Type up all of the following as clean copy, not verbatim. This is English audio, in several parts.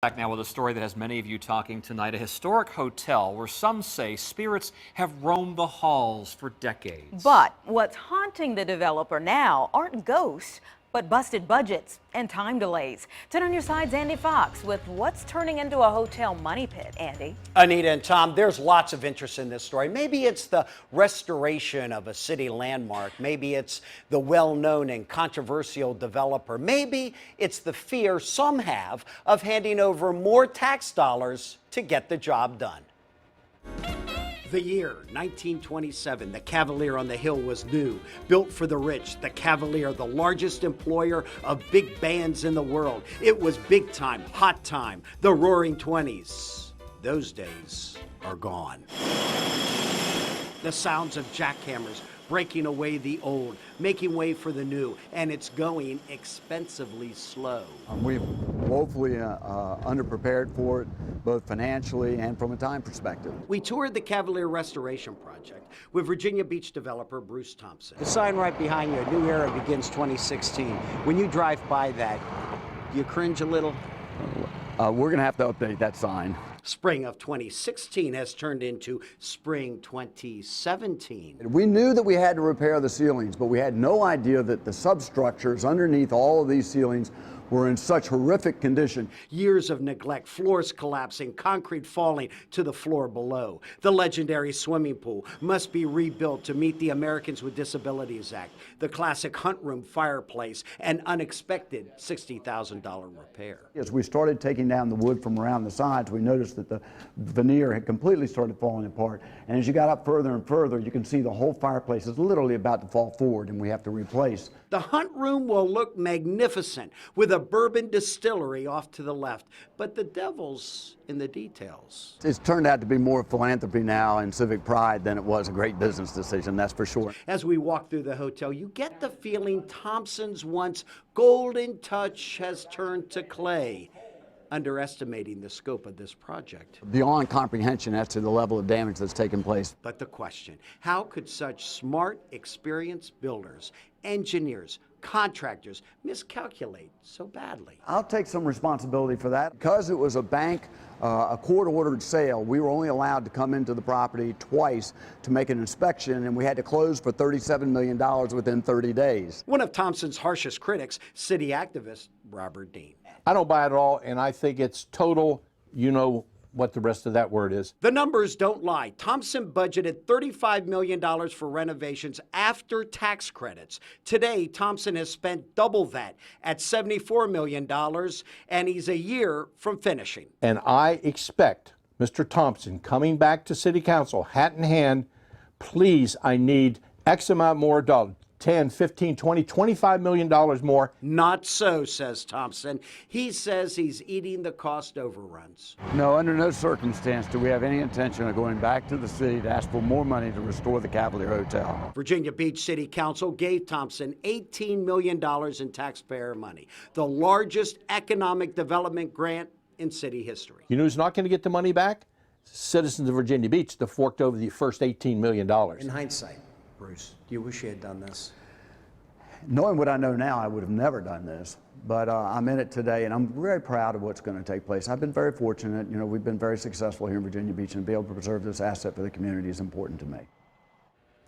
Back now with a story that has many of you talking tonight. A historic hotel where some say spirits have roamed the halls for decades. But what's haunting the developer now aren't ghosts, but busted budgets and time delays. 10 on your side's Andy Fox with what's turning into a hotel money pit. Andy. Anita and Tom, there's lots of interest in this story. Maybe it's the restoration of a city landmark. Maybe it's the well-known and controversial developer. Maybe it's the fear some have of handing over more tax dollars to get the job done. The year, 1927, the Cavalier on the Hill was new, built for the rich. The Cavalier, the largest employer of big bands in the world. It was big time, hot time, the roaring 20s. Those days are gone. The sounds of jackhammers breaking away the old, making way for the new, and it's going expensively slow. We've woefully underprepared for it, both financially and from a time perspective. We toured the Cavalier Restoration Project with Virginia Beach developer Bruce Thompson. The sign right behind you, New Era Begins 2016. When you drive by that, do you cringe a little? We're going to have to update that sign. Spring of 2016 has turned into spring 2017. We knew that we had to repair the ceilings, but we had no idea that the substructures underneath all of these ceilings were in such horrific condition. Years of neglect, floors collapsing, concrete falling to the floor below. The legendary swimming pool must be rebuilt to meet the Americans with Disabilities Act. The classic hunt room fireplace, an unexpected $60,000 repair. As we started taking down the wood from around the sides, we noticed that the veneer had completely started falling apart. And as you got up further and further, you can see the whole fireplace is literally about to fall forward, and we have to replace. The hunt room will look magnificent with a bourbon distillery off to the left, but the devil's in the details. It's turned out to be more philanthropy now and civic pride than it was a great business decision, that's for sure. As we walk through the hotel, you get the feeling Thompson's once golden touch has turned to clay, underestimating the scope of this project. Beyond comprehension as to the level of damage that's taken place. But the question, how could such smart, experienced builders, engineers, contractors miscalculate so badly? I'll take some responsibility for that. Because it was a bank, a court-ordered sale, we were only allowed to come into the property twice to make an inspection, and we had to close for $37 million within 30 days. One of Thompson's harshest critics, city activist Robert Dean. I don't buy it at all, and I think it's total, you know what the rest of that word is. The numbers don't lie. Thompson budgeted $35 million for renovations after tax credits. Today, Thompson has spent double that at $74 million, and he's a year from finishing. And I expect Mr. Thompson coming back to City Council, hat in hand, please, I need X amount more dollars. 10, 15, 20, $25 million more. Not so, says Thompson. He says he's eating the cost overruns. No, under no circumstance do we have any intention of going back to the city to ask for more money to restore the Cavalier Hotel. Virginia Beach City Council gave Thompson $18 million in taxpayer money, the largest economic development grant in city history. You know who's not going to get the money back? Citizens of Virginia Beach that forked over the first $18 million. In hindsight, Bruce, do you wish you had done this? Knowing what I know now, I would have never done this, but I'm in it today, and I'm very proud of what's going to take place. I've been very fortunate. You know, we've been very successful here in Virginia Beach, and to be able to preserve this asset for the community is important to me.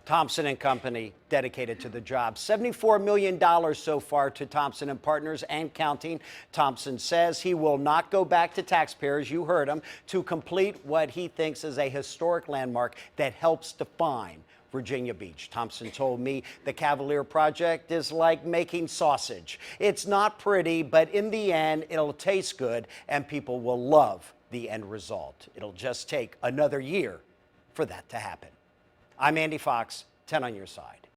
Thompson and Company dedicated to the job. $74 million so far to Thompson and Partners and counting. Thompson says he will not go back to taxpayers, you heard him, to complete what he thinks is a historic landmark that helps define Virginia Beach. Thompson told me the Cavalier project is like making sausage. It's not pretty, but in the end, it'll taste good and people will love the end result. It'll just take another year for that to happen. I'm Andy Fox, 10 on your side.